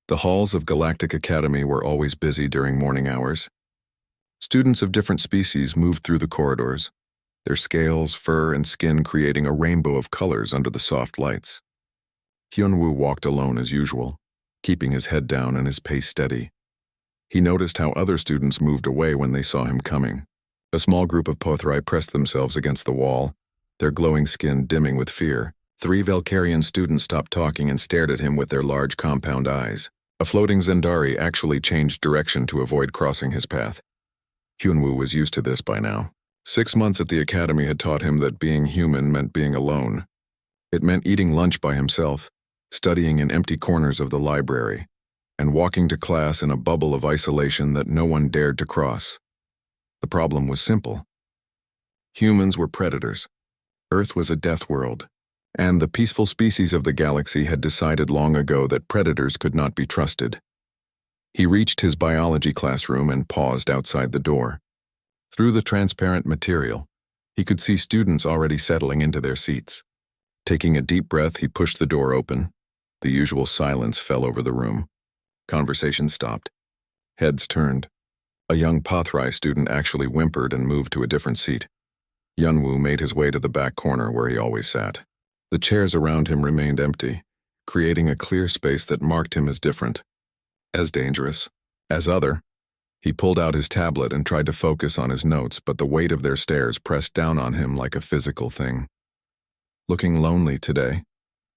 The halls of Galactic Academy were always busy during morning hours. Students of different species moved through the corridors, their scales, fur, and skin creating a rainbow of colors under the soft lights. Hyunwoo walked alone as usual, keeping his head down and his pace steady. He noticed how other students moved away when they saw him coming. A small group of Pothrai pressed themselves against the wall, their glowing skin dimming with fear. 3 Valkyrian students stopped talking and stared at him with their large compound eyes. A floating Zendari actually changed direction to avoid crossing his path. Hyunwoo was used to this by now. 6 months at the academy had taught him that being human meant being alone. It meant eating lunch by himself, studying in empty corners of the library, and walking to class in a bubble of isolation that no one dared to cross. The problem was simple. Humans were predators. Earth was a death world, and the peaceful species of the galaxy had decided long ago that predators could not be trusted. He reached his biology classroom and paused outside the door. Through the transparent material, he could see students already settling into their seats. Taking a deep breath, he pushed the door open. The usual silence fell over the room. Conversation stopped. Heads turned. A young Pothrai student actually whimpered and moved to a different seat. Hyunwoo made his way to the back corner where he always sat. The chairs around him remained empty, creating a clear space that marked him as different, as dangerous, as other. He pulled out his tablet and tried to focus on his notes, but the weight of their stares pressed down on him like a physical thing. "Looking lonely today,"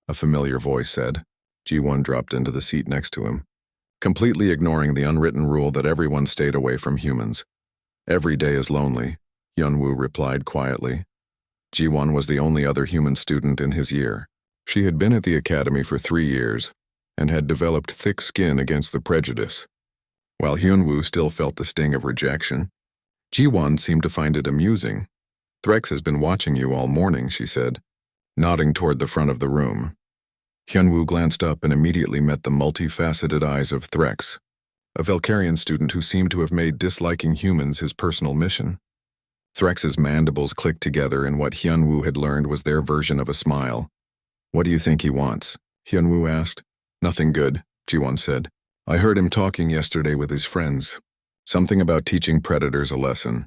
a familiar voice said. Ji-won dropped into the seat next to him, completely ignoring the unwritten rule that everyone stayed away from humans. "Every day is lonely," Hyunwoo replied quietly. Ji-won was the only other human student in his year. She had been at the academy for 3 years and had developed thick skin against the prejudice. While Hyunwoo still felt the sting of rejection, Ji-won seemed to find it amusing. "Threx has been watching you all morning," she said, nodding toward the front of the room. Hyunwoo glanced up and immediately met the multifaceted eyes of Threx, a Valkyrian student who seemed to have made disliking humans his personal mission. Threx's mandibles clicked together, and what Hyunwoo had learned was their version of a smile. "What do you think he wants?" Hyunwoo asked. "Nothing good," Ji-won said. "I heard him talking yesterday with his friends. Something about teaching predators a lesson."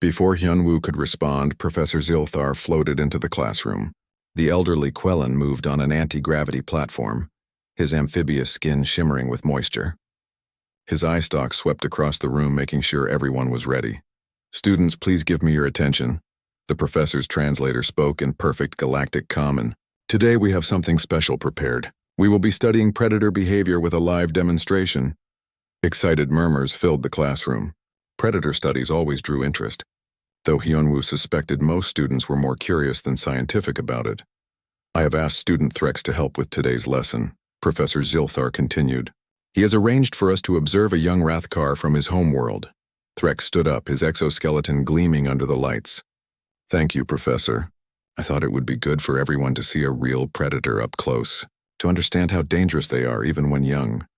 Before Hyunwoo could respond, Professor Zilthar floated into the classroom. The elderly Quellan moved on an anti-gravity platform, his amphibious skin shimmering with moisture. His eye stalk swept across the room, making sure everyone was ready. "Students, please give me your attention." The professor's translator spoke in perfect galactic common. "Today we have something special prepared. We will be studying predator behavior with a live demonstration." Excited murmurs filled the classroom. Predator studies always drew interest, though Hyunwoo suspected most students were more curious than scientific about it. "I have asked student Threx to help with today's lesson," Professor Zilthar continued. "He has arranged for us to observe a young Rathkar from his homeworld." Threx stood up, his exoskeleton gleaming under the lights. "Thank you, Professor. I thought it would be good for everyone to see a real predator up close, to understand how dangerous they are even when young."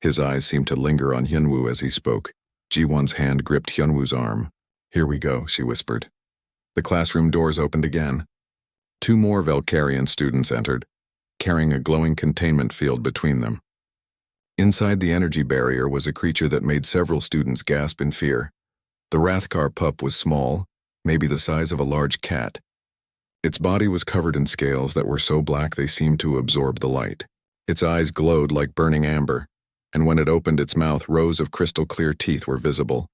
His eyes seemed to linger on Hyunwoo as he spoke. Ji-won's hand gripped Hyunwoo's arm. "Here we go," she whispered. The classroom doors opened again. 2 more Valkyrian students entered, carrying a glowing containment field between them. Inside the energy barrier was a creature that made several students gasp in fear. The Rathkar pup was small, maybe the size of a large cat. Its body was covered in scales that were so black they seemed to absorb the light. Its eyes glowed like burning amber, and when it opened its mouth, rows of crystal-clear teeth were visible.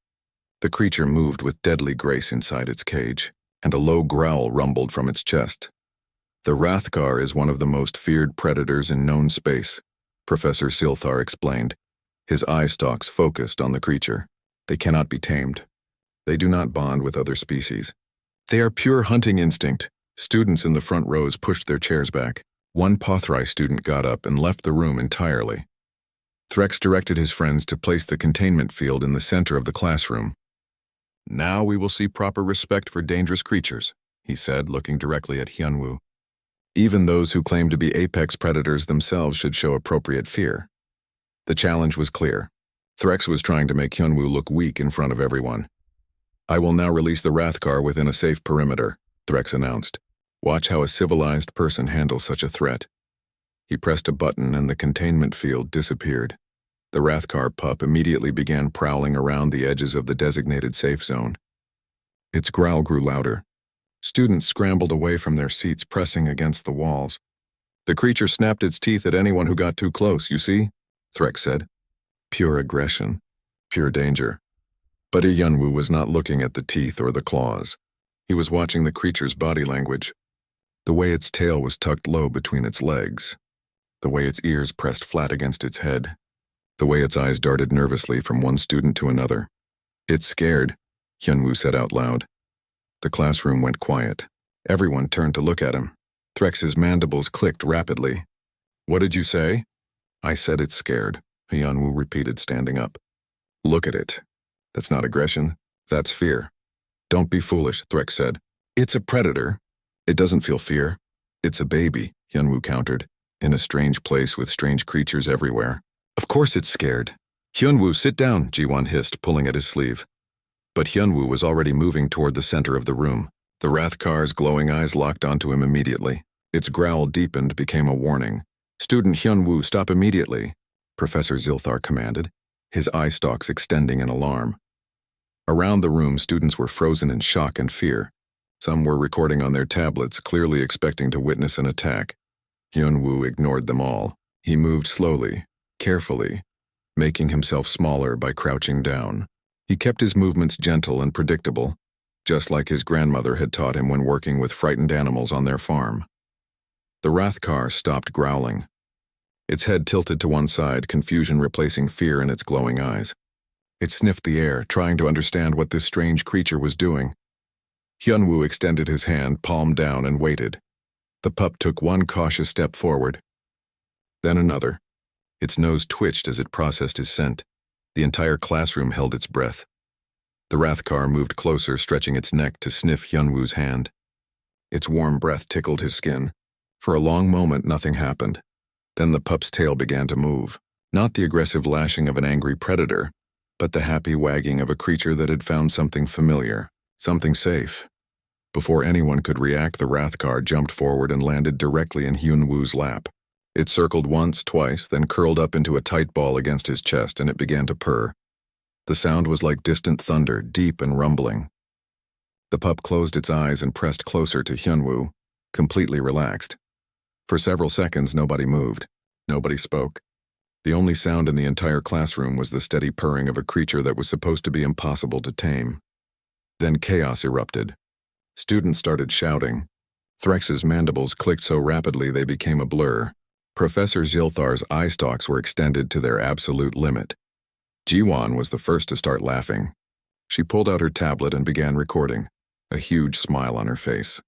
The creature moved with deadly grace inside its cage, and a low growl rumbled from its chest. "The Rathkar is one of the most feared predators in known space," Professor Zilthar explained, his eye stalks focused on the creature. "They cannot be tamed. They do not bond with other species. They are pure hunting instinct." Students in the front rows pushed their chairs back. One Pothrai student got up and left the room entirely. Threx directed his friends to place the containment field in the center of the classroom. "Now we will see proper respect for dangerous creatures," he said, looking directly at Hyunwoo. "Even those who claim to be apex predators themselves should show appropriate fear." The challenge was clear. Threx was trying to make Hyunwoo look weak in front of everyone. "I will now release the Rathkar within a safe perimeter," Threx announced. "Watch how a civilized person handles such a threat." He pressed a button and the containment field disappeared. The Rathkar pup immediately began prowling around the edges of the designated safe zone. Its growl grew louder. Students scrambled away from their seats, pressing against the walls. The creature snapped its teeth at anyone who got too close, you see? Threx said. Pure aggression. Pure danger. But Yunwu was not looking at the teeth or the claws. He was watching the creature's body language. The way its tail was tucked low between its legs. The way its ears pressed flat against its head. The way its eyes darted nervously from one student to another. It's scared, Yunwu said out loud. The classroom went quiet. Everyone turned to look at him. Threx's mandibles clicked rapidly. What did you say? I said it's scared, Yunwu repeated, standing up. Look at it. That's not aggression. That's fear. Don't be foolish, Threx said. It's a predator. It doesn't feel fear. It's a baby, Yunwu countered, in a strange place with strange creatures everywhere. Of course it's scared. Hyunwoo, sit down, Jiwon hissed, pulling at his sleeve. But Hyunwoo was already moving toward the center of the room. The Rathkar's glowing eyes locked onto him immediately. Its growl deepened, became a warning. Student Hyunwoo, stop immediately, Professor Zilthar commanded, his eye stalks extending in alarm. Around the room, students were frozen in shock and fear. Some were recording on their tablets, clearly expecting to witness an attack. Hyunwoo ignored them all. He moved slowly, carefully, making himself smaller by crouching down. He kept his movements gentle and predictable, just like his grandmother had taught him when working with frightened animals on their farm. The Rathkar stopped growling. Its head tilted to one side, confusion replacing fear in its glowing eyes. It sniffed the air, trying to understand what this strange creature was doing. Hyunwoo extended his hand, palm down, and waited. The pup took one cautious step forward, then another. Its nose twitched as it processed his scent. The entire classroom held its breath. The Rathkar moved closer, stretching its neck to sniff Hyunwoo's hand. Its warm breath tickled his skin. For a long moment, nothing happened. Then the pup's tail began to move. Not the aggressive lashing of an angry predator, but the happy wagging of a creature that had found something familiar, something safe. Before anyone could react, the Rathkar jumped forward and landed directly in Hyunwoo's lap. It circled once, twice, then curled up into a tight ball against his chest, and it began to purr. The sound was like distant thunder, deep and rumbling. The pup closed its eyes and pressed closer to Hyunwoo, completely relaxed. For several seconds, nobody moved. Nobody spoke. The only sound in the entire classroom was the steady purring of a creature that was supposed to be impossible to tame. Then chaos erupted. Students started shouting. Threx's mandibles clicked so rapidly they became a blur. Professor Zilthar's eye stalks were extended to their absolute limit. Jiwon was the first to start laughing. She pulled out her tablet and began recording, a huge smile on her face.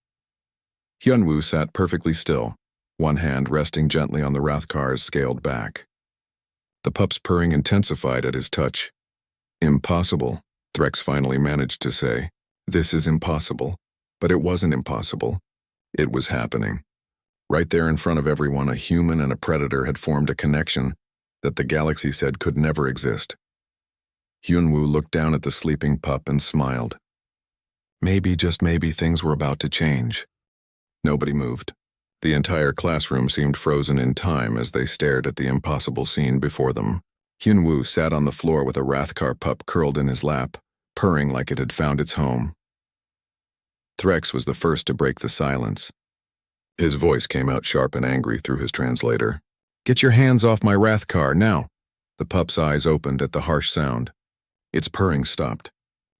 Hyunwoo sat perfectly still, one hand resting gently on the Rathkar's scaled back. The pup's purring intensified at his touch. Impossible, Threx finally managed to say. This is impossible. But it wasn't impossible. It was happening. Right there in front of everyone, a human and a predator had formed a connection that the galaxy said could never exist. Hyunwoo looked down at the sleeping pup and smiled. Maybe, just maybe, things were about to change. Nobody moved. The entire classroom seemed frozen in time as they stared at the impossible scene before them. Hyunwoo sat on the floor with a Rathkar pup curled in his lap, purring like it had found its home. Threx was the first to break the silence. His voice came out sharp and angry through his translator. Get your hands off my Rathkar, now! The pup's eyes opened at the harsh sound. Its purring stopped.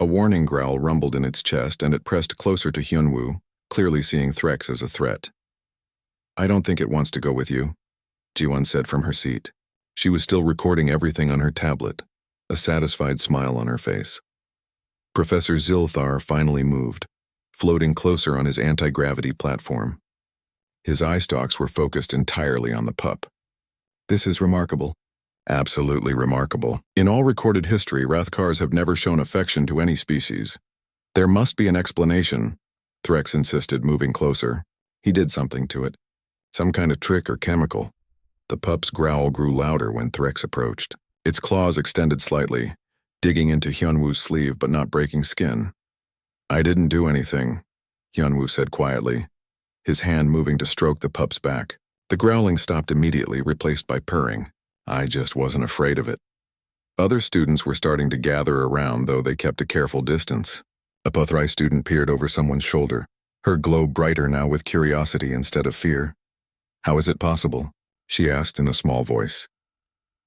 A warning growl rumbled in its chest, and it pressed closer to Hyunwoo, clearly seeing Threx as a threat. I don't think it wants to go with you, Jiwon said from her seat. She was still recording everything on her tablet, a satisfied smile on her face. Professor Zilthar finally moved, floating closer on his anti-gravity platform. His eye stalks were focused entirely on the pup. This is remarkable. Absolutely remarkable. In all recorded history, Rathkars have never shown affection to any species. There must be an explanation, Threx insisted, moving closer. He did something to it. Some kind of trick or chemical. The pup's growl grew louder when Threx approached. Its claws extended slightly, digging into Hyunwoo's sleeve but not breaking skin. I didn't do anything, Hyunwoo said quietly, his hand moving to stroke the pup's back. The growling stopped immediately, replaced by purring. I just wasn't afraid of it. Other students were starting to gather around, though they kept a careful distance. A Pothrai student peered over someone's shoulder, her glow brighter now with curiosity instead of fear. "How is it possible?" she asked in a small voice.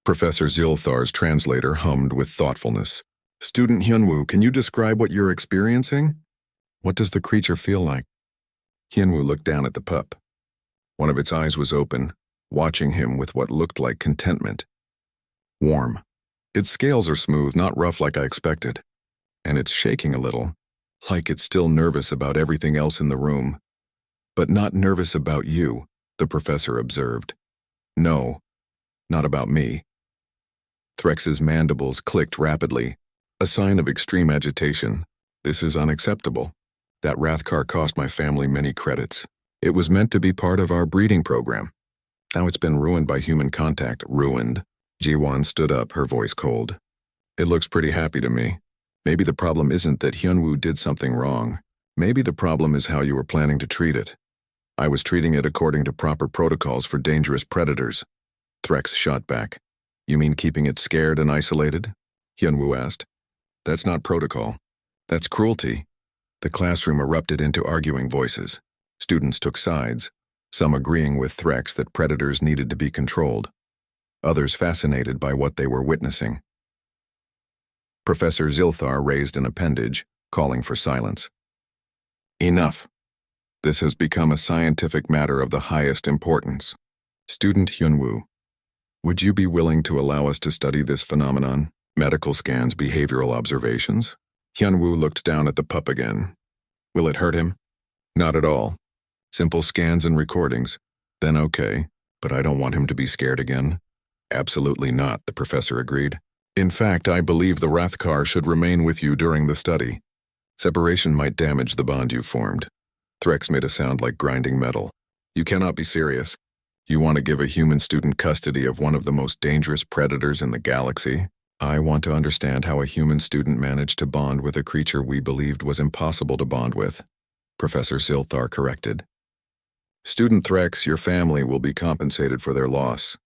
Professor Zilthar's translator hummed with thoughtfulness. "Student Hyunwoo, can you describe what you're experiencing? What does the creature feel like?" Hyunwoo looked down at the pup. One of its eyes was open, watching him with what looked like contentment. Warm. Its scales are smooth, not rough like I expected. And it's shaking a little, like it's still nervous about everything else in the room. "But not nervous about you," the professor observed. "No, not about me." Threx's mandibles clicked rapidly, a sign of extreme agitation. "This is unacceptable. That Rathkar cost my family many credits. It was meant to be part of our breeding program. Now it's been ruined by human contact." "Ruined?" Jiwon stood up, her voice cold. "It looks pretty happy to me. Maybe the problem isn't that Hyunwoo did something wrong. Maybe the problem is how you were planning to treat it. I was treating it according to proper protocols for dangerous predators." Threx shot back. "You mean keeping it scared and isolated?" Hyunwoo asked. "That's not protocol. That's cruelty." The classroom erupted into arguing voices. Students took sides, some agreeing with Threx that predators needed to be controlled, others fascinated by what they were witnessing. Professor Zilthar raised an appendage, calling for silence. "Enough. This has become a scientific matter of the highest importance. Student Hyunwoo, would you be willing to allow us to study this phenomenon? Medical scans, behavioral observations?" Hyunwoo looked down at the pup again. "Will it hurt him?" "Not at all. Simple scans and recordings. Then okay, but I don't want him to be scared again." "Absolutely not," the professor agreed. "In fact, I believe the Rathkar should remain with you during the study. Separation might damage the bond you've formed." Threx made a sound like grinding metal. "You cannot be serious. You want to give a human student custody of one of the most dangerous predators in the galaxy?" "I want to understand how a human student managed to bond with a creature we believed was impossible to bond with," Professor Zilthar corrected. "Student Threx, your family will be compensated for their loss.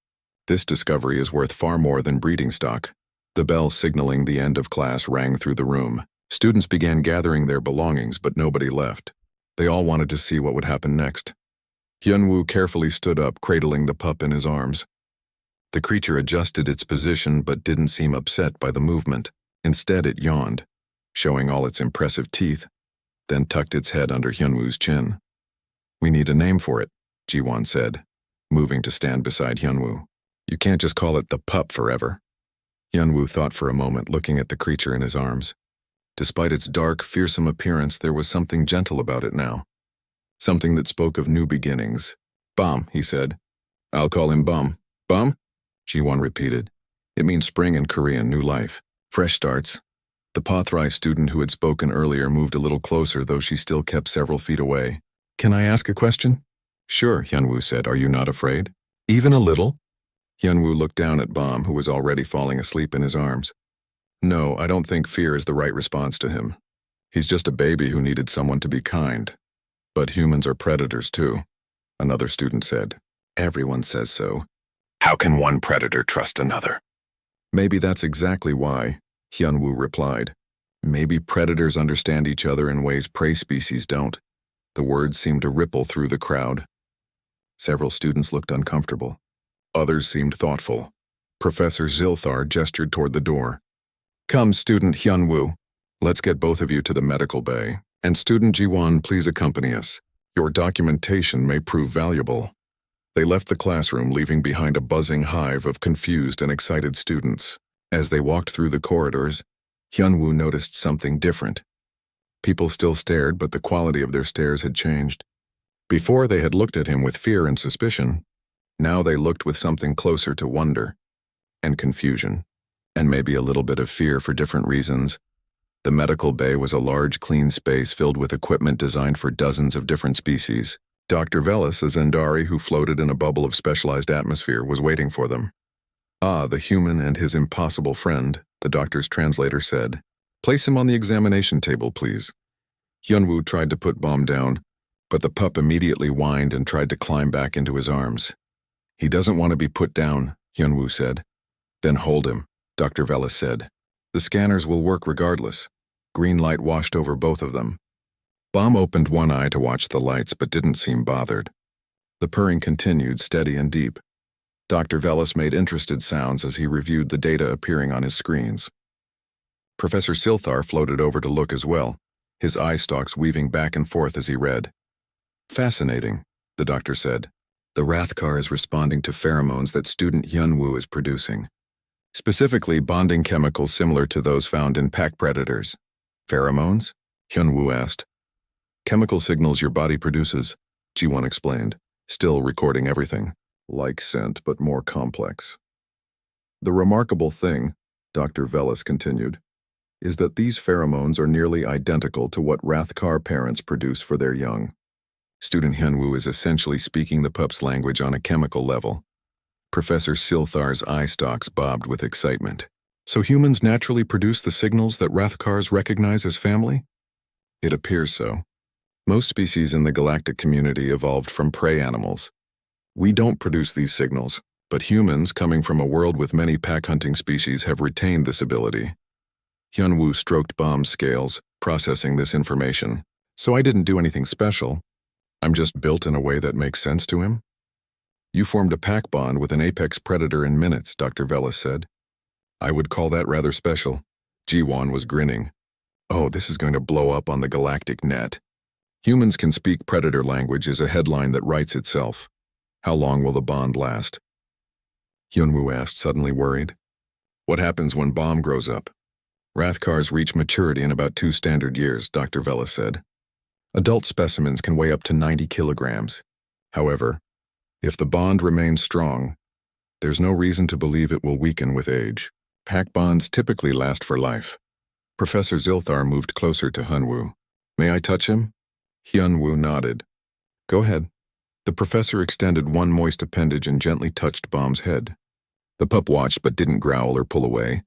This discovery is worth far more than breeding stock." The bell signaling the end of class rang through the room. Students began gathering their belongings, but nobody left. They all wanted to see what would happen next. Hyunwoo carefully stood up, cradling the pup in his arms. The creature adjusted its position but didn't seem upset by the movement. Instead, it yawned, showing all its impressive teeth, then tucked its head under Hyunwoo's chin. "We need a name for it," Jiwon said, moving to stand beside Hyunwoo. "You can't just call it the pup forever." Hyunwoo thought for a moment, looking at the creature in his arms. Despite its dark, fearsome appearance, there was something gentle about it now. Something that spoke of new beginnings. "Bum," he said. "I'll call him Bum." "Bum?" Jiwon repeated. "It means spring in Korean, new life. Fresh starts." The Pothrai student who had spoken earlier moved a little closer, though she still kept several feet away. "Can I ask a question?" "Sure," Hyunwoo said. "Are you not afraid?" "Even a little?" Hyunwoo looked down at Bom, who was already falling asleep in his arms. "No, I don't think fear is the right response to him. He's just a baby who needed someone to be kind. But humans are predators too," another student said. "Everyone says so. How can one predator trust another?" "Maybe that's exactly why," Hyunwoo replied. "Maybe predators understand each other in ways prey species don't." The words seemed to ripple through the crowd. Several students looked uncomfortable. Others seemed thoughtful. Professor Zilthar gestured toward the door. "Come, student Hyunwoo. Let's get both of you to the medical bay. And student Jiwon, please accompany us. Your documentation may prove valuable." They left the classroom, leaving behind a buzzing hive of confused and excited students. As they walked through the corridors, Hyunwoo noticed something different. People still stared, but the quality of their stares had changed. Before, they had looked at him with fear and suspicion. Now they looked with something closer to wonder and confusion, and maybe a little bit of fear for different reasons. The medical bay was a large, clean space filled with equipment designed for dozens of different species. Dr. Velis, a Zendari who floated in a bubble of specialized atmosphere, was waiting for them. "Ah, the human and his impossible friend," the doctor's translator said. "Place him on the examination table, please." Hyunwoo tried to put Bom down, but the pup immediately whined and tried to climb back into his arms. "He doesn't want to be put down," Hyunwoo said. "Then hold him. Dr. Vela said. The scanners will work regardless. Green light washed over both of them. Bomb opened one eye to watch the lights but didn't seem bothered. The purring continued, steady and deep. Dr. Velas made interested sounds as he reviewed the data appearing on his screens. Professor Silthar floated over to look as well, his eye stalks weaving back and forth as he read. Fascinating, the doctor said. The Rathkar is responding to pheromones that student Hyunwoo is producing. Specifically, bonding chemicals similar to those found in pack predators. Pheromones? Hyunwoo asked. Chemical signals your body produces, Ji-won explained, still recording everything. Like scent, but more complex. The remarkable thing, Dr. Velas continued, is that these pheromones are nearly identical to what Rathkar parents produce for their young. Student Hyunwoo is essentially speaking the pup's language on a chemical level. Professor Silthar's eye stalks bobbed with excitement. So humans naturally produce the signals that Rathkars recognize as family? It appears so. Most species in the galactic community evolved from prey animals. We don't produce these signals, but humans coming from a world with many pack-hunting species have retained this ability. Hyunwoo stroked Bomb's scales, processing this information. So I didn't do anything special. I'm just built in a way that makes sense to him? You formed a pack bond with an apex predator in minutes, Dr. Velas said. I would call that rather special. Ji-won was grinning. Oh, this is going to blow up on the galactic net. Humans can speak predator language is a headline that writes itself. How long will the bond last? Hyunwoo asked, suddenly worried. What happens when Bomb grows up? Rathkars reach maturity in about 2 standard years, Dr. Velas said. Adult specimens can weigh up to 90 kilograms. However, if the bond remains strong, there's no reason to believe it will weaken with age. Pack bonds typically last for life. Professor Zilthar moved closer to Hyunwoo. May I touch him? Hyunwoo nodded. Go ahead. The professor extended one moist appendage and gently touched Bomb's head. The pup watched but didn't growl or pull away.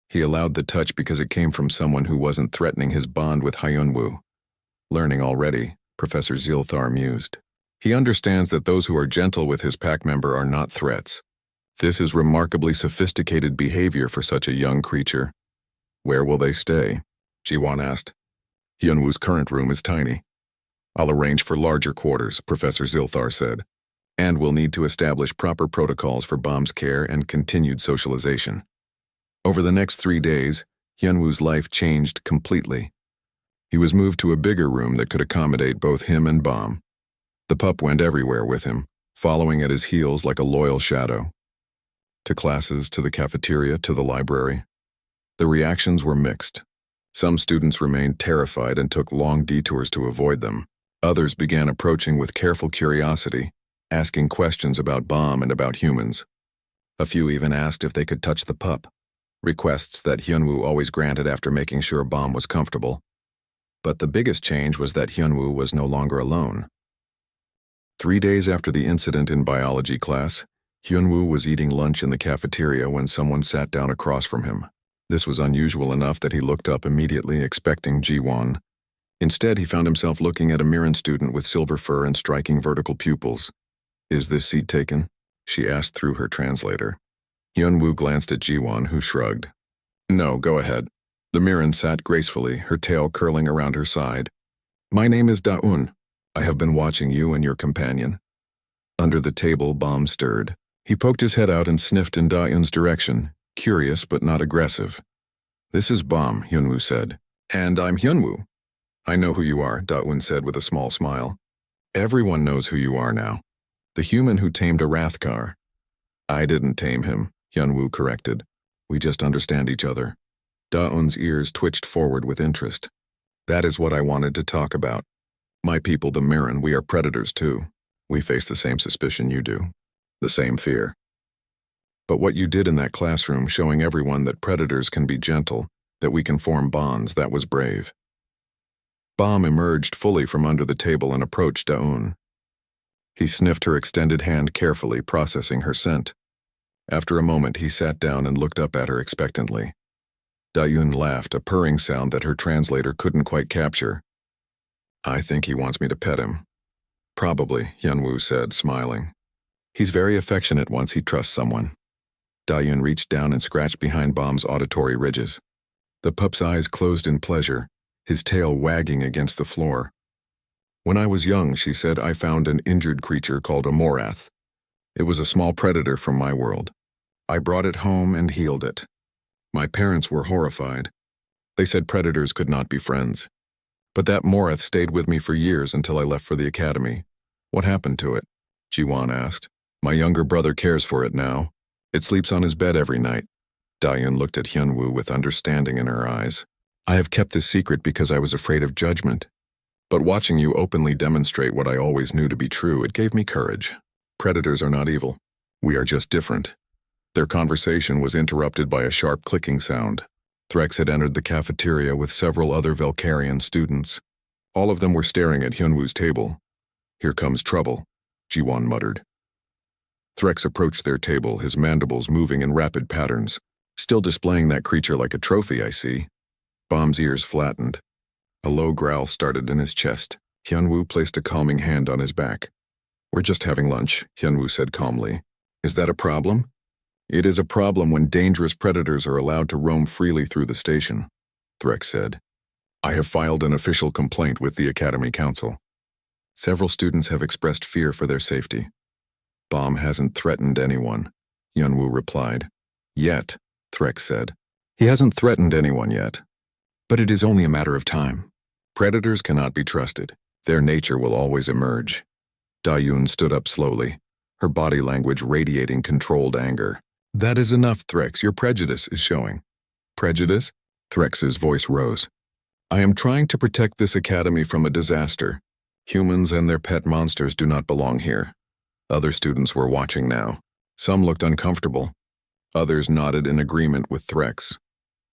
He allowed the touch because it came from someone who wasn't threatening his bond with Hyunwoo. Learning already, Professor Zilthar mused. He understands that those who are gentle with his pack member are not threats. This is remarkably sophisticated behavior for such a young creature. Where will they stay? Ji-won asked. Hyunwoo's current room is tiny. I'll arrange for larger quarters, Professor Zilthar said, and we'll need to establish proper protocols for Bomb's care and continued socialization. Over the next 3 days, Hyunwoo's life changed completely. He was moved to a bigger room that could accommodate both him and Bomb. The pup went everywhere with him, following at his heels like a loyal shadow. To classes, to the cafeteria, to the library. The reactions were mixed. Some students remained terrified and took long detours to avoid them. Others began approaching with careful curiosity, asking questions about Bomb and about humans. A few even asked if they could touch the pup, requests that Hyunwoo always granted after making sure Bomb was comfortable. But the biggest change was that Hyunwoo was no longer alone. 3 days after the incident in biology class, Hyunwoo was eating lunch in the cafeteria when someone sat down across from him. This was unusual enough that he looked up immediately, expecting Ji-won. Instead, he found himself looking at a Mirren student with silver fur and striking vertical pupils. Is this seat taken? She asked through her translator. Hyunwoo glanced at Ji-won, who shrugged. No, go ahead. The Mirren sat gracefully, her tail curling around her side. My name is Da-un. I have been watching you and your companion. Under the table, Bomb stirred. He poked his head out and sniffed in Da-un's direction, curious but not aggressive. This is Bomb, Hyunwoo said. And I'm Hyunwoo. I know who you are, Da-un said with a small smile. Everyone knows who you are now. The human who tamed a Rathkar. I didn't tame him, Hyunwoo corrected. We just understand each other. Da-un's ears twitched forward with interest. That is what I wanted to talk about. My people, the Mirren, we are predators too. We face the same suspicion you do. The same fear. But what you did in that classroom, showing everyone that predators can be gentle, that we can form bonds, that was brave. Bomb emerged fully from under the table and approached Da-un. He sniffed her extended hand carefully, processing her scent. After a moment, he sat down and looked up at her expectantly. Da-un laughed, a purring sound that her translator couldn't quite capture. I think he wants me to pet him. Probably, Hyunwoo said, smiling. He's very affectionate once he trusts someone. Dayun reached down and scratched behind Bomb's auditory ridges. The pup's eyes closed in pleasure, his tail wagging against the floor. When I was young, she said, I found an injured creature called a morath. It was a small predator from my world. I brought it home and healed it. My parents were horrified. They said predators could not be friends. But that morath stayed with me for years until I left for the academy. What happened to it? Jiwan asked. My younger brother cares for it now. It sleeps on his bed every night. Dayun looked at Hyunwoo with understanding in her eyes. I have kept this secret because I was afraid of judgment. But watching you openly demonstrate what I always knew to be true, it gave me courage. Predators are not evil. We are just different. Their conversation was interrupted by a sharp clicking sound. Threx had entered the cafeteria with several other Velkarian students. All of them were staring at Hyunwoo's table. Here comes trouble, Jiwan muttered. Threx approached their table, his mandibles moving in rapid patterns. Still displaying that creature like a trophy, I see. Bomb's ears flattened. A low growl started in his chest. Hyunwoo placed a calming hand on his back. We're just having lunch, Hyunwoo said calmly. Is that a problem? It is a problem when dangerous predators are allowed to roam freely through the station, Threx said. I have filed an official complaint with the Academy Council. Several students have expressed fear for their safety. Bomb hasn't threatened anyone, Hyunwoo replied. Yet, Threx said. He hasn't threatened anyone yet. But it is only a matter of time. Predators cannot be trusted. Their nature will always emerge. Dayun stood up slowly, her body language radiating controlled anger. That is enough, Threx. Your prejudice is showing. Prejudice? Threx's voice rose. I am trying to protect this academy from a disaster. Humans and their pet monsters do not belong here. Other students were watching now. Some looked uncomfortable. Others nodded in agreement with Threx.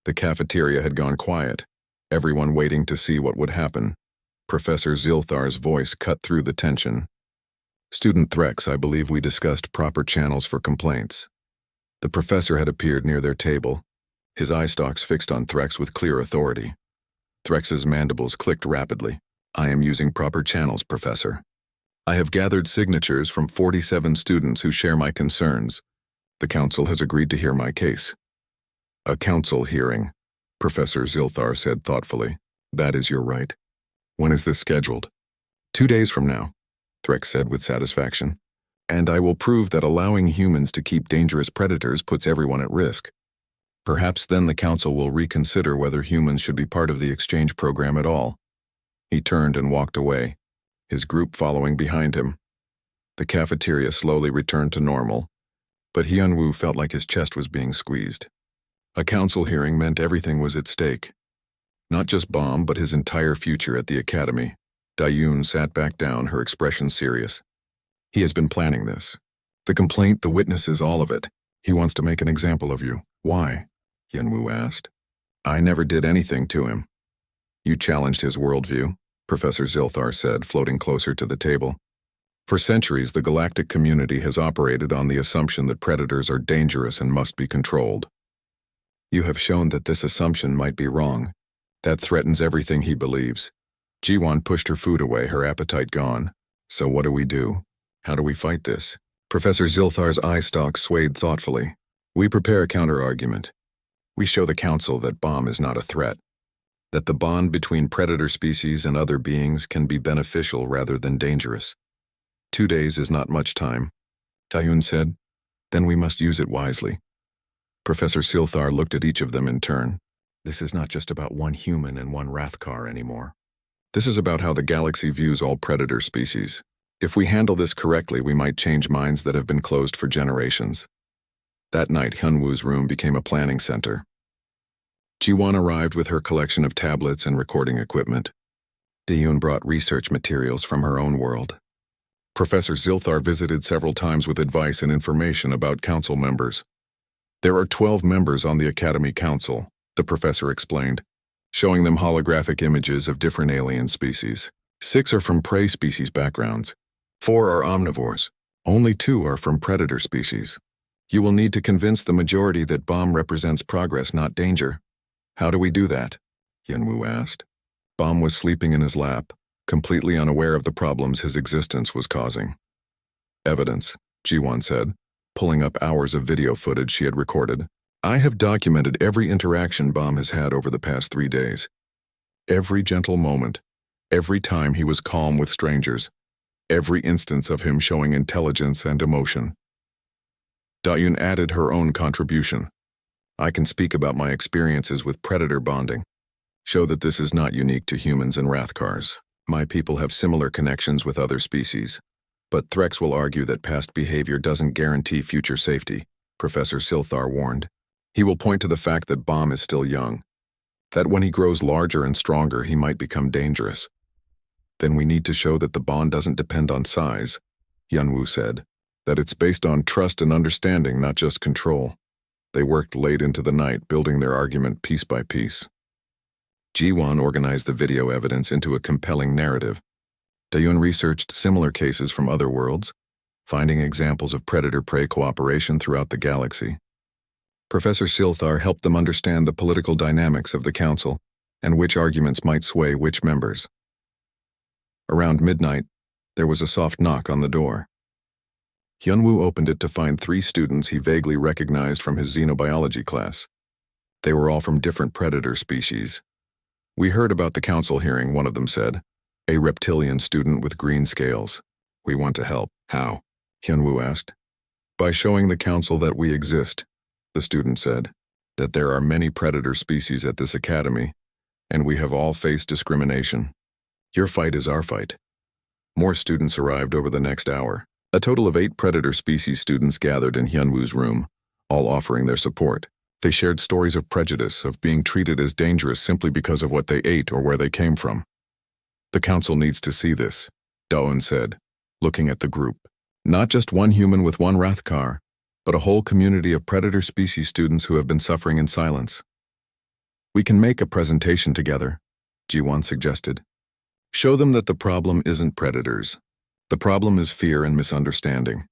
The cafeteria had gone quiet, everyone waiting to see what would happen. Professor Zilthar's voice cut through the tension. Student Threx, I believe we discussed proper channels for complaints. The professor had appeared near their table, his eye stalks fixed on Threx with clear authority. Threx's mandibles clicked rapidly. I am using proper channels, Professor. I have gathered signatures from 47 students who share my concerns. The council has agreed to hear my case. A council hearing, Professor Zilthar said thoughtfully. That is your right. When is this scheduled? 2 days from now, Threx said with satisfaction. And I will prove that allowing humans to keep dangerous predators puts everyone at risk. Perhaps then the council will reconsider whether humans should be part of the exchange program at all. He turned and walked away, his group following behind him. The cafeteria slowly returned to normal, but Hyunwoo felt like his chest was being squeezed. A council hearing meant everything was at stake. Not just Bomb, but his entire future at the academy. Dayun sat back down, her expression serious. He has been planning this. The complaint, the witnesses, all of it. He wants to make an example of you. Why? Hyunwoo asked. I never did anything to him. You challenged his worldview, Professor Zilthar said, floating closer to the table. For centuries, the galactic community has operated on the assumption that predators are dangerous and must be controlled. You have shown that this assumption might be wrong. That threatens everything he believes. Jiwan pushed her food away, her appetite gone. So what do we do? How do we fight this? Professor Zilthar's eye stalk swayed thoughtfully. We prepare a counter-argument. We show the council that Bomb is not a threat. That the bond between predator species and other beings can be beneficial rather than dangerous. 2 days is not much time, Dayun said. Then we must use it wisely. Professor Zilthar looked at each of them in turn. This is not just about one human and one Rathkar anymore. This is about how the galaxy views all predator species. If we handle this correctly, we might change minds that have been closed for generations. That night, Hyunwoo's room became a planning center. Jiwan arrived with her collection of tablets and recording equipment. Dayun brought research materials from her own world. Professor Zilthar visited several times with advice and information about council members. There are 12 members on the Academy Council, the professor explained, showing them holographic images of different alien species. 6 are from prey species backgrounds. 4 are omnivores. Only 2 are from predator species. You will need to convince the majority that Bomb represents progress, not danger. How do we do that? Hyunwoo asked. Bomb was sleeping in his lap, completely unaware of the problems his existence was causing. Evidence, Jiwan said. pulling up hours of video footage she had recorded. I have documented every interaction Bomb has had over the past 3 days. Every gentle moment, every time he was calm with strangers, every instance of him showing intelligence and emotion. Dayun added her own contribution. I can speak about my experiences with predator bonding, show that this is not unique to humans and Rathkars. My people have similar connections with other species. But Threx will argue that past behavior doesn't guarantee future safety, Professor Silthar warned. He will point to the fact that Bomb is still young, that when he grows larger and stronger he might become dangerous. Then we need to show that the bond doesn't depend on size, Hyunwoo said, that it's based on trust and understanding, not just control. They worked late into the night, building their argument piece by piece. Jiwon organized the video evidence into a compelling narrative. Dayun researched similar cases from other worlds, finding examples of predator-prey cooperation throughout the galaxy. Professor Silthar helped them understand the political dynamics of the council and which arguments might sway which members. Around midnight, there was a soft knock on the door. Hyunwoo opened it to find 3 students he vaguely recognized from his xenobiology class. They were all from different predator species. We heard about the council hearing, one of them said, a reptilian student with green scales. We want to help. How? Hyunwoo asked. By showing the council that we exist, the student said, that there are many predator species at this academy, and we have all faced discrimination. Your fight is our fight. More students arrived over the next hour. A total of 8 predator species students gathered in Hyunwoo's room, all offering their support. They shared stories of prejudice, of being treated as dangerous simply because of what they ate or where they came from. The council needs to see this, Daeun said, looking at the group. Not just one human with one Rathkar, but a whole community of predator species students who have been suffering in silence. We can make a presentation together, Jiwon suggested. Show them that the problem isn't predators. The problem is fear and misunderstanding.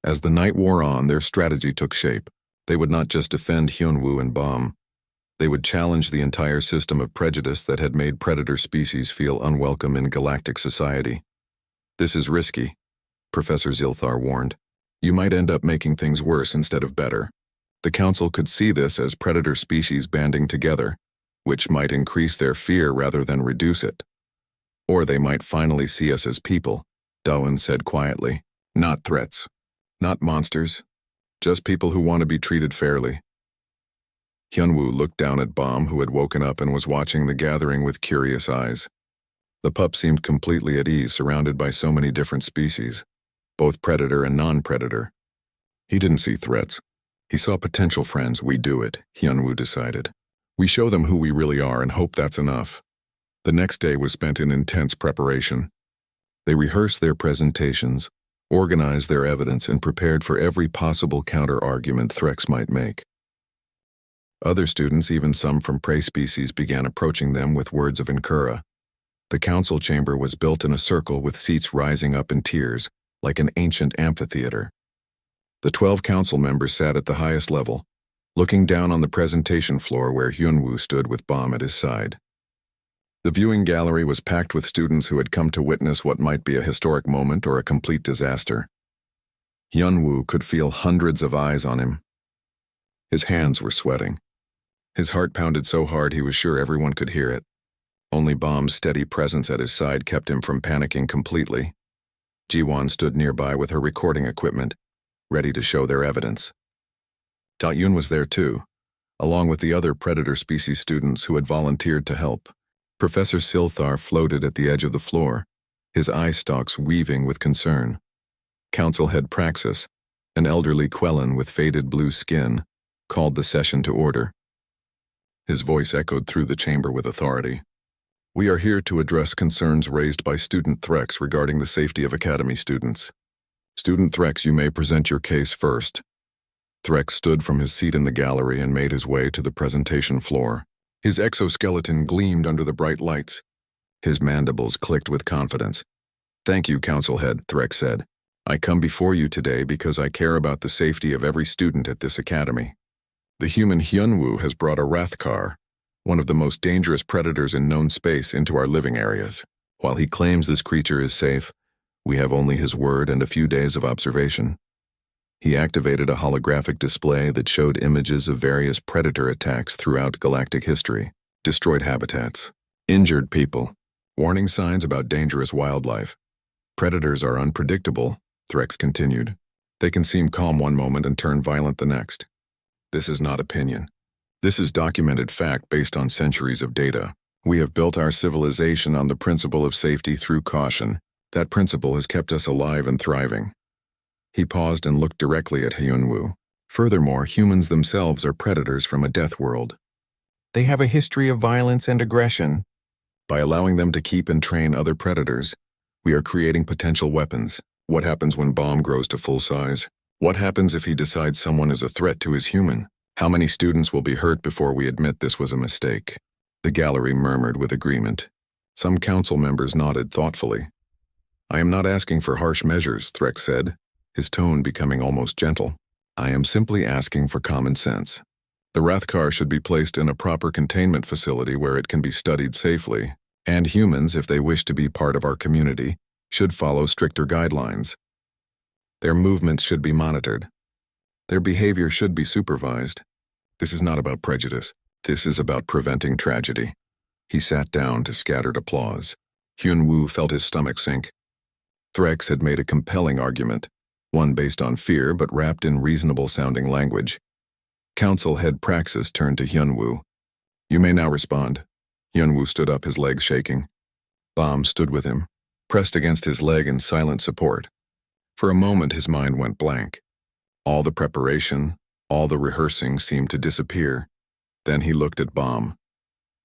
As the night wore on, their strategy took shape. They would not just defend Hyunwoo and Bomb. They would challenge the entire system of prejudice that had made predator species feel unwelcome in galactic society. This is risky, Professor Silthar warned. You might end up making things worse instead of better. The council could see this as predator species banding together, which might increase their fear rather than reduce it. Or they might finally see us as people, Daeun said quietly. Not threats. Not monsters. Just people who want to be treated fairly. Hyunwoo looked down at Bomb, who had woken up and was watching the gathering with curious eyes. The pup seemed completely at ease, surrounded by so many different species, both predator and non-predator. He didn't see threats. He saw potential friends. We do it, Hyunwoo decided. We show them who we really are and hope that's enough. The next day was spent in intense preparation. They rehearsed their presentations, organized their evidence, and prepared for every possible counter-argument Threx might make. Other students, even some from prey species, began approaching them with words of encouragement. The council chamber was built in a circle with seats rising up in tiers, like an ancient amphitheater. The 12 council members sat at the highest level, looking down on the presentation floor where Hyunwoo stood with Bomb at his side. The viewing gallery was packed with students who had come to witness what might be a historic moment or a complete disaster. Hyunwoo could feel hundreds of eyes on him. His hands were sweating. His heart pounded so hard he was sure everyone could hear it. Only Bomb's steady presence at his side kept him from panicking completely. Jiwon stood nearby with her recording equipment, ready to show their evidence. Dayun was there too, along with the other predator species students who had volunteered to help. Professor Silthar floated at the edge of the floor, his eye stalks weaving with concern. Council head Praxis, an elderly Quellan with faded blue skin, called the session to order. His voice echoed through the chamber with authority. We are here to address concerns raised by Student Threx regarding the safety of Academy students. Student Threx, you may present your case first. Threx stood from his seat in the gallery and made his way to the presentation floor. His exoskeleton gleamed under the bright lights. His mandibles clicked with confidence. Thank you, Council Head, Threx said. I come before you today because I care about the safety of every student at this academy. The human Hyunwoo has brought a Rathkar, one of the most dangerous predators in known space, into our living areas. While he claims this creature is safe, we have only his word and a few days of observation. He activated a holographic display that showed images of various predator attacks throughout galactic history, destroyed habitats, injured people, warning signs about dangerous wildlife. Predators are unpredictable, Threx continued. They can seem calm one moment and turn violent the next. This is not opinion. This is documented fact based on centuries of data. We have built our civilization on the principle of safety through caution. That principle has kept us alive and thriving. He paused and looked directly at Hyunwoo. Furthermore, humans themselves are predators from a death world. They have a history of violence and aggression. By allowing them to keep and train other predators, we are creating potential weapons. What happens when Bomb grows to full size? What happens if he decides someone is a threat to his human? How many students will be hurt before we admit this was a mistake? The gallery murmured with agreement. Some council members nodded thoughtfully. I am not asking for harsh measures, Threx said, his tone becoming almost gentle. I am simply asking for common sense. The Rathkar should be placed in a proper containment facility where it can be studied safely, and humans, if they wish to be part of our community, should follow stricter guidelines. Their movements should be monitored. Their behavior should be supervised. This is not about prejudice. This is about preventing tragedy. He sat down to scattered applause. Hyunwoo felt his stomach sink. Threx had made a compelling argument, one based on fear but wrapped in reasonable-sounding language. Council head Praxis turned to Hyunwoo. You may now respond. Hyunwoo stood up, his legs shaking. Bomb stood with him, pressed against his leg in silent support. For a moment his mind went blank. All the preparation, all the rehearsing seemed to disappear. Then he looked at Bomb,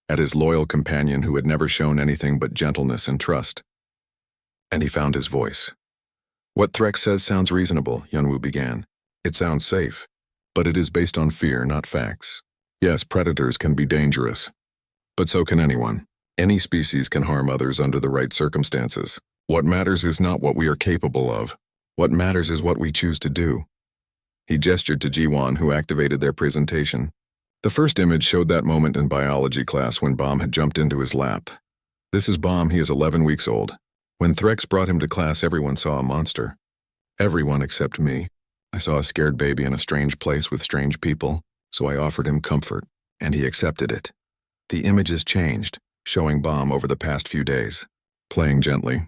at his loyal companion who had never shown anything but gentleness and trust. And he found his voice. What Threx says sounds reasonable, Hyunwoo began. It sounds safe, but it is based on fear, not facts. Yes, predators can be dangerous, but so can anyone. Any species can harm others under the right circumstances. What matters is not what we are capable of. What matters is what we choose to do. He gestured to Jiwon, who activated their presentation. The first image showed that moment in biology class when Bomb had jumped into his lap. This is Bomb, he is 11 weeks old. When Threx brought him to class, everyone saw a monster. Everyone except me. I saw a scared baby in a strange place with strange people, so I offered him comfort, and he accepted it. The images changed, showing Bomb over the past few days, playing gently,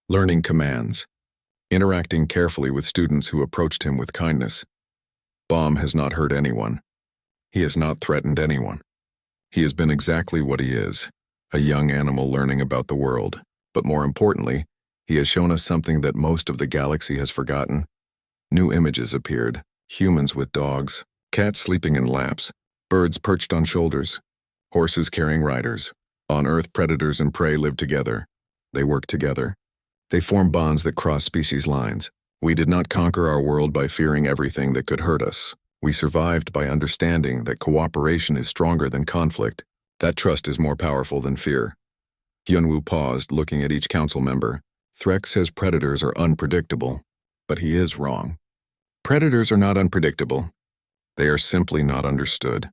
learning commands, interacting carefully with students who approached him with kindness. Bomb has not hurt anyone. He has not threatened anyone. He has been exactly what he is, a young animal learning about the world. But more importantly, he has shown us something that most of the galaxy has forgotten. New images appeared, humans with dogs, cats sleeping in laps, birds perched on shoulders, horses carrying riders. On Earth, predators and prey live together. They work together. They form bonds that cross species lines. We did not conquer our world by fearing everything that could hurt us. We survived by understanding that cooperation is stronger than conflict. That trust is more powerful than fear. Hyunwoo paused, looking at each council member. Threx says predators are unpredictable, but he is wrong. Predators are not unpredictable. They are simply not understood.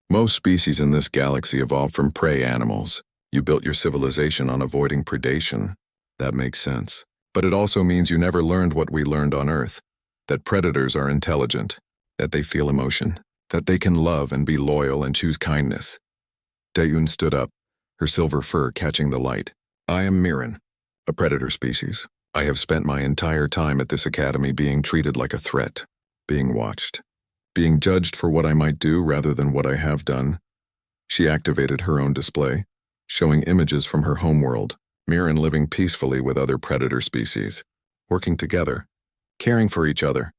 Most species in this galaxy evolved from prey animals. You built your civilization on avoiding predation. That makes sense. But it also means you never learned what we learned on Earth, that predators are intelligent, that they feel emotion, that they can love and be loyal and choose kindness. Daeun stood up, her silver fur catching the light. I am Mirren, a predator species. I have spent my entire time at this academy being treated like a threat, being watched, being judged for what I might do rather than what I have done. She activated her own display, showing images from her homeworld, Mirren living peacefully with other predator species, working together, caring for each other.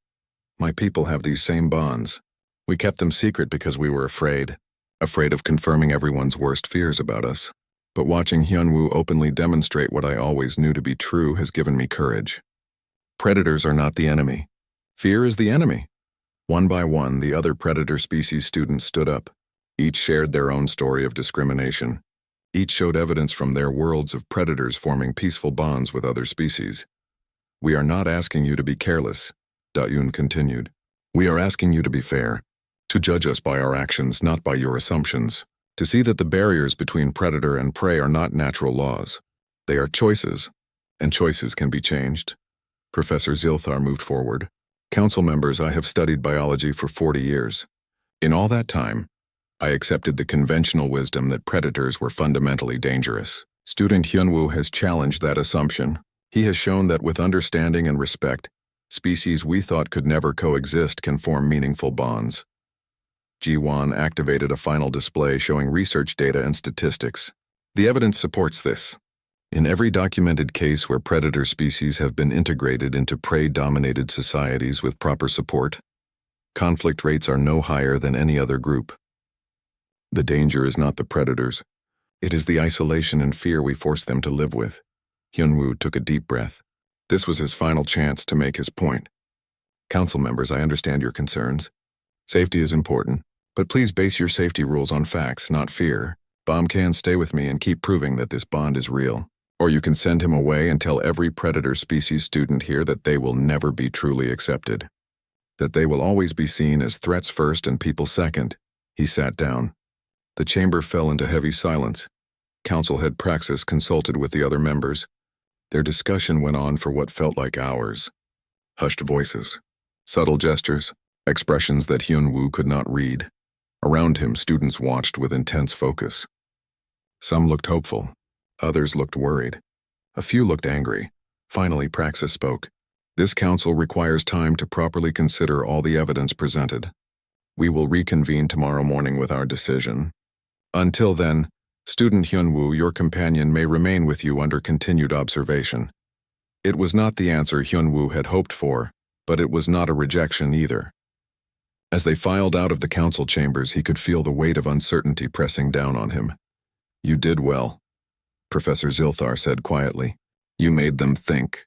My people have these same bonds. We kept them secret because we were afraid of confirming everyone's worst fears about us. But watching Hyunwoo openly demonstrate what I always knew to be true has given me courage. Predators are not the enemy. Fear is the enemy. One by one, the other predator species students stood up. Each shared their own story of discrimination. Each showed evidence from their worlds of predators forming peaceful bonds with other species. We are not asking you to be careless, Daeun continued. We are asking you to be fair, to judge us by our actions, not by your assumptions, to see that the barriers between predator and prey are not natural laws. They are choices, and choices can be changed. Professor Zilthar moved forward, Council members, I have studied biology for 40 years. In all that time, I accepted the conventional wisdom that predators were fundamentally dangerous. Student Hyunwoo has challenged that assumption. He has shown that with understanding and respect, species we thought could never coexist can form meaningful bonds. Ji-won activated a final display showing research data and statistics. The evidence supports this. In every documented case where predator species have been integrated into prey-dominated societies with proper support, conflict rates are no higher than any other group. The danger is not the predators. It is the isolation and fear we force them to live with. Hyunwoo took a deep breath. This was his final chance to make his point. Council members, I understand your concerns. Safety is important, but please base your safety rules on facts, not fear. Bomb can stay with me and keep proving that this bond is real. Or you can send him away and tell every predator species student here that they will never be truly accepted. That they will always be seen as threats first and people second. He sat down. The chamber fell into heavy silence. Council head Praxis consulted with the other members. Their discussion went on for what felt like hours. Hushed voices, subtle gestures, expressions that Hyunwoo could not read. Around him, students watched with intense focus. Some looked hopeful. Others looked worried. A few looked angry. Finally, Praxis spoke. This council requires time to properly consider all the evidence presented. We will reconvene tomorrow morning with our decision. Until then, Student Hyunwoo, your companion, may remain with you under continued observation. It was not the answer Hyunwoo had hoped for, but it was not a rejection either. As they filed out of the council chambers, he could feel the weight of uncertainty pressing down on him. You did well, Professor Zilthar said quietly. You made them think.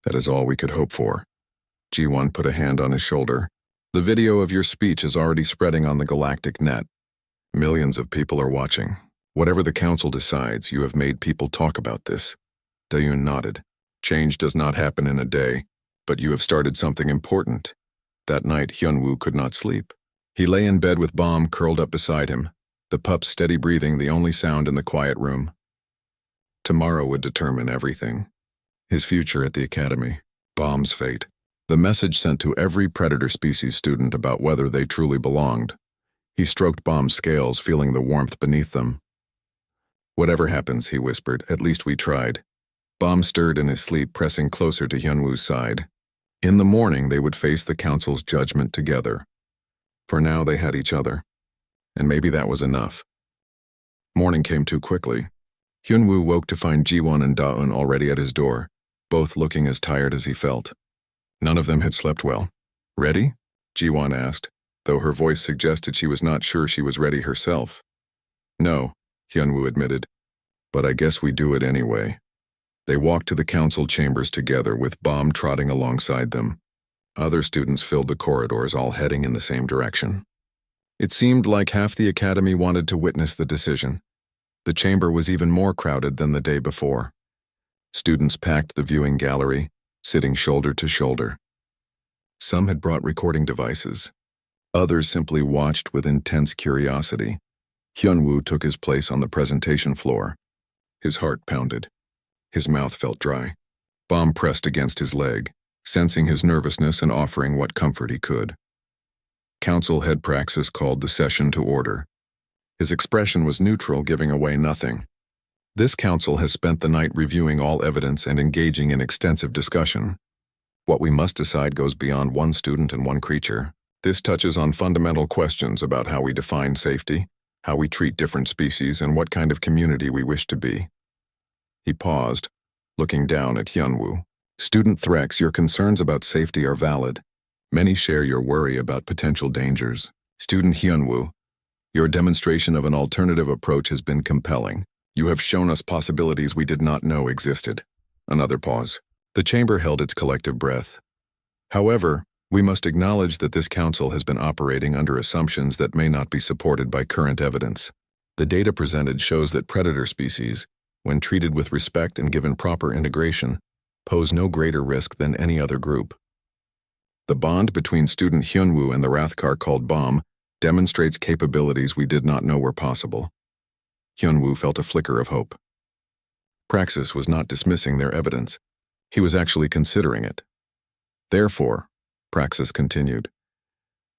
That is all we could hope for. Ji-won put a hand on his shoulder. The video of your speech is already spreading on the galactic net. Millions of people are watching. Whatever the council decides, you have made people talk about this. Daeun nodded. Change does not happen in a day, but you have started something important. That night, Hyunwoo could not sleep. He lay in bed with Bomb curled up beside him, the pup's steady breathing the only sound in the quiet room. Tomorrow would determine everything. His future at the academy, Bomb's fate, the message sent to every predator species student about whether they truly belonged. He stroked Bomb's scales, feeling the warmth beneath them. Whatever happens, he whispered, at least we tried. Bomb stirred in his sleep, pressing closer to Hyunwoo's side. In the morning, they would face the council's judgment together. For now, they had each other. And maybe that was enough. Morning came too quickly. Hyunwoo woke to find Ji-won and Da-eun already at his door, both looking as tired as he felt. None of them had slept well. Ready? Ji-won asked, though her voice suggested she was not sure she was ready herself. No, Hyunwoo admitted, but I guess we do it anyway. They walked to the council chambers together with Bomb trotting alongside them. Other students filled the corridors, all heading in the same direction. It seemed like half the academy wanted to witness the decision. The chamber was even more crowded than the day before. Students packed the viewing gallery, sitting shoulder to shoulder. Some had brought recording devices. Others simply watched with intense curiosity. Hyunwoo took his place on the presentation floor. His heart pounded. His mouth felt dry. Bomb pressed against his leg, sensing his nervousness and offering what comfort he could. Council head Praxis called the session to order. His expression was neutral, giving away nothing. This council has spent the night reviewing all evidence and engaging in extensive discussion. What we must decide goes beyond one student and one creature. This touches on fundamental questions about how we define safety, how we treat different species, and what kind of community we wish to be. He paused, looking down at Hyunwoo. Student Threx, your concerns about safety are valid. Many share your worry about potential dangers. Student Hyunwoo, your demonstration of an alternative approach has been compelling. You have shown us possibilities we did not know existed. Another pause. The chamber held its collective breath. However, we must acknowledge that this council has been operating under assumptions that may not be supported by current evidence. The data presented shows that predator species, when treated with respect and given proper integration, pose no greater risk than any other group. The bond between student Hyunwoo and the Rathkar called Bomb demonstrates capabilities we did not know were possible. Hyunwoo felt a flicker of hope. Praxis was not dismissing their evidence. He was actually considering it. Therefore, Praxis continued.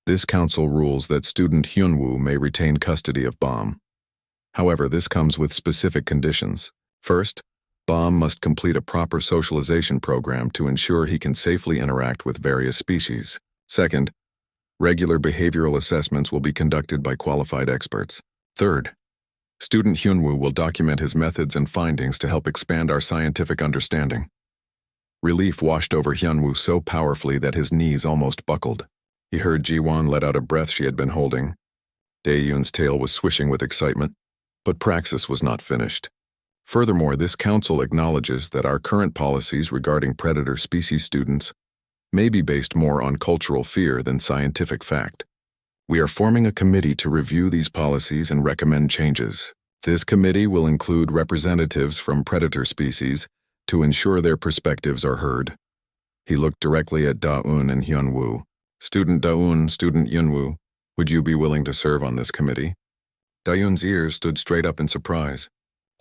This council rules that student Hyunwoo may retain custody of Bomb. However, this comes with specific conditions. First, Bomb must complete a proper socialization program to ensure he can safely interact with various species. Second, regular behavioral assessments will be conducted by qualified experts. Third, student Hyunwoo will document his methods and findings to help expand our scientific understanding. Relief washed over Hyunwoo so powerfully that his knees almost buckled. He heard Jiwon let out a breath she had been holding. Daeyoon's tail was swishing with excitement, but Praxis was not finished. Furthermore, this council acknowledges that our current policies regarding predator species students may be based more on cultural fear than scientific fact. We are forming a committee to review these policies and recommend changes. This committee will include representatives from predator species to ensure their perspectives are heard. He looked directly at Da-eun and Hyunwoo. Student Da-eun, student Hyunwoo, would you be willing to serve on this committee? Da-eun's ears stood straight up in surprise.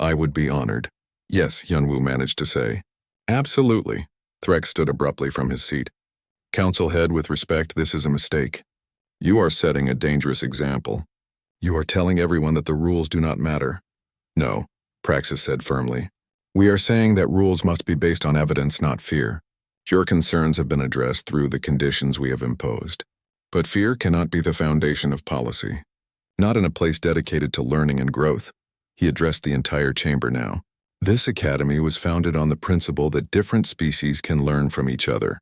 I would be honored. Yes, Hyunwoo managed to say. Absolutely. Threx stood abruptly from his seat. Council head, with respect, this is a mistake. You are setting a dangerous example. You are telling everyone that the rules do not matter. No, Praxis said firmly. We are saying that rules must be based on evidence, not fear. Your concerns have been addressed through the conditions we have imposed. But fear cannot be the foundation of policy. Not in a place dedicated to learning and growth. He addressed the entire chamber now. This academy was founded on the principle that different species can learn from each other.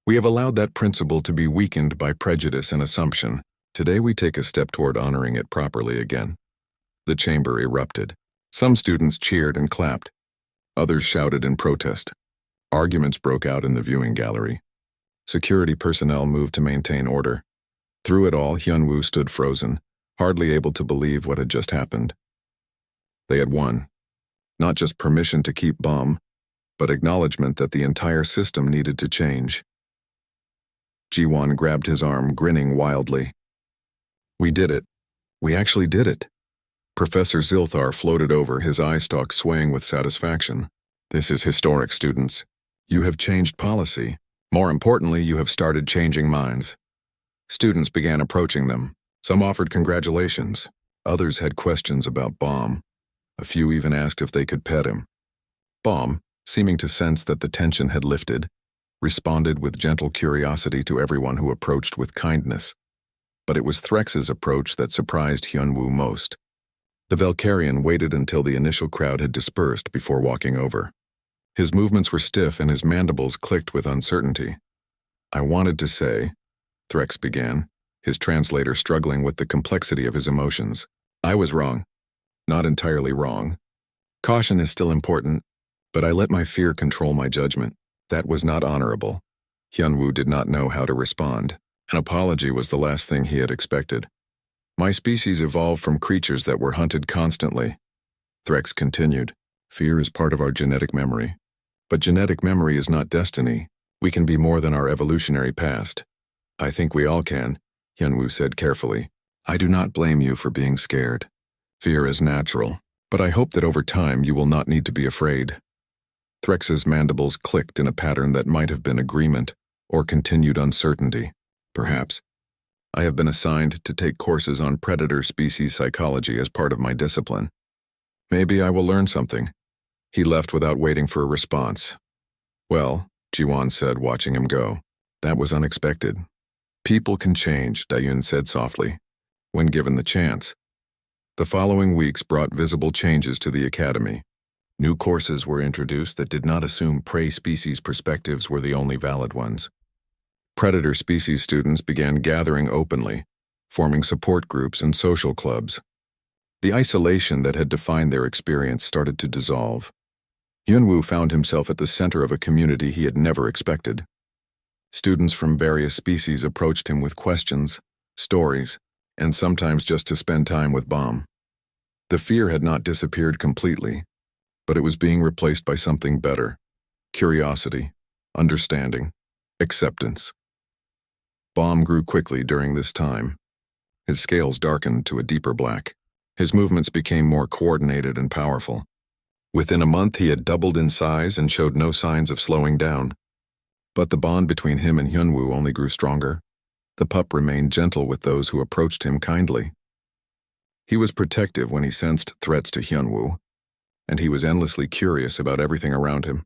We have allowed that principle to be weakened by prejudice and assumption. Today we take a step toward honoring it properly again. The chamber erupted. Some students cheered and clapped. Others shouted in protest. Arguments broke out in the viewing gallery. Security personnel moved to maintain order. Through it all, Hyunwoo stood frozen, hardly able to believe what had just happened. They had won. Not just permission to keep Bomb, but acknowledgement that the entire system needed to change. Jiwon grabbed his arm, grinning wildly. We did it. We actually did it. Professor Zilthar floated over, his eye stalk swaying with satisfaction. This is historic, students. You have changed policy. More importantly, you have started changing minds. Students began approaching them. Some offered congratulations. Others had questions about Bomb. A few even asked if they could pet him. Bomb, seeming to sense that the tension had lifted, responded with gentle curiosity to everyone who approached with kindness. But it was Threx's approach that surprised Hyunwoo most. The Valkyrian waited until the initial crowd had dispersed before walking over. His movements were stiff and his mandibles clicked with uncertainty. I wanted to say, Threx began, his translator struggling with the complexity of his emotions. I was wrong. Not entirely wrong. Caution is still important, but I let my fear control my judgment. That was not honorable. Hyunwoo did not know how to respond. An apology was the last thing he had expected. My species evolved from creatures that were hunted constantly. Threx continued. Fear is part of our genetic memory. But genetic memory is not destiny. We can be more than our evolutionary past. I think we all can, Hyunwoo said carefully. I do not blame you for being scared. Fear is natural, but I hope that over time you will not need to be afraid. Threx's mandibles clicked in a pattern that might have been agreement or continued uncertainty. Perhaps. I have been assigned to take courses on predator species psychology as part of my discipline. Maybe I will learn something. He left without waiting for a response. Well, Jiwon said, watching him go. That was unexpected. People can change, Daeyoon said softly, when given the chance. The following weeks brought visible changes to the academy. New courses were introduced that did not assume prey species perspectives were the only valid ones. Predator species students began gathering openly, forming support groups and social clubs. The isolation that had defined their experience started to dissolve. Hyunwoo found himself at the center of a community he had never expected. Students from various species approached him with questions, stories, and sometimes just to spend time with Bomb. The fear had not disappeared completely, but it was being replaced by something better: curiosity, understanding, acceptance. Bomb grew quickly during this time. His scales darkened to a deeper black. His movements became more coordinated and powerful. Within a month, he had doubled in size and showed no signs of slowing down. But the bond between him and Hyunwoo only grew stronger. The pup remained gentle with those who approached him kindly. He was protective when he sensed threats to Hyunwoo, and he was endlessly curious about everything around him.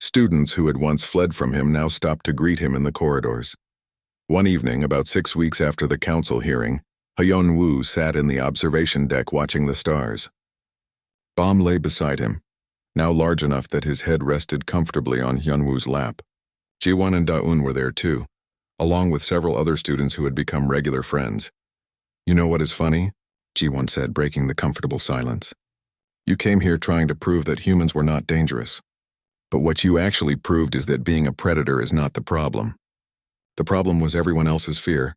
Students who had once fled from him now stopped to greet him in the corridors. One evening, about 6 weeks after the council hearing, Hyunwoo sat in the observation deck watching the stars. Bom lay beside him, now large enough that his head rested comfortably on Hyunwoo's lap. Jiwon and Daeun were there too, along with several other students who had become regular friends. "You know what is funny?" Jiwon said, breaking the comfortable silence. "You came here trying to prove that humans were not dangerous. But what you actually proved is that being a predator is not the problem. The problem was everyone else's fear."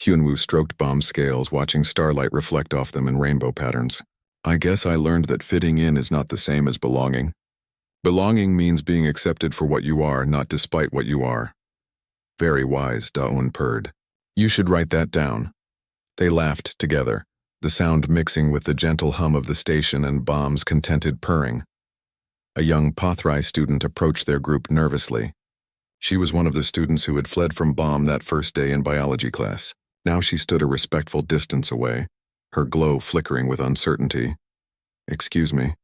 Hyunwoo stroked Bom's scales, watching starlight reflect off them in rainbow patterns. "I guess I learned that fitting in is not the same as belonging. Belonging means being accepted for what you are, not despite what you are." "Very wise," Daeun purred. "You should write that down." They laughed together, the sound mixing with the gentle hum of the station and Bom's contented purring. A young Pathrai student approached their group nervously. She was one of the students who had fled from Bom that first day in biology class. Now she stood a respectful distance away, her glow flickering with uncertainty. "Excuse me,"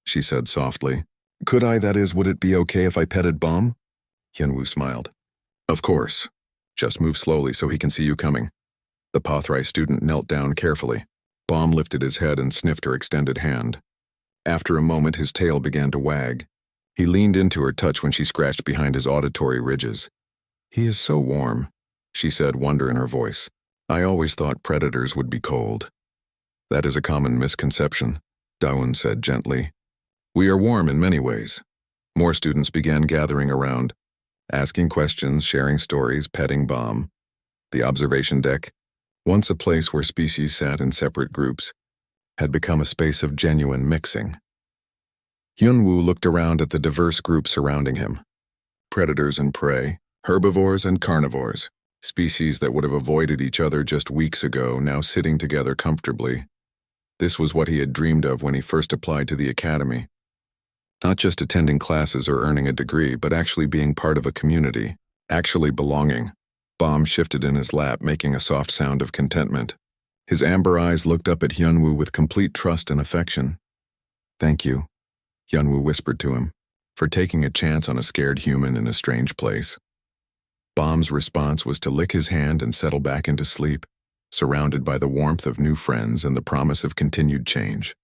she said softly. "Could I, that is, would it be okay if I petted Bom?" Hyunwoo smiled. "Of course. Just move slowly so he can see you coming." The Pathrai student knelt down carefully. Bom lifted his head and sniffed her extended hand. After a moment, his tail began to wag. He leaned into her touch when she scratched behind his auditory ridges. "He is so warm," she said, wonder in her voice. "I always thought predators would be cold." "That is a common misconception," Daeun said gently. "We are warm in many ways." More students began gathering around, asking questions, sharing stories, petting Bom. The observation deck, once a place where species sat in separate groups, had become a space of genuine mixing. Hyunwoo looked around at the diverse group surrounding him. Predators and prey, herbivores and carnivores, species that would have avoided each other just weeks ago, now sitting together comfortably. This was what he had dreamed of when he first applied to the academy. Not just attending classes or earning a degree, but actually being part of a community, actually belonging. Bom shifted in his lap, making a soft sound of contentment. His amber eyes looked up at Hyunwoo with complete trust and affection. "Thank you," Hyunwoo whispered to him, "for taking a chance on a scared human in a strange place." Bom's response was to lick his hand and settle back into sleep, surrounded by the warmth of new friends and the promise of continued change.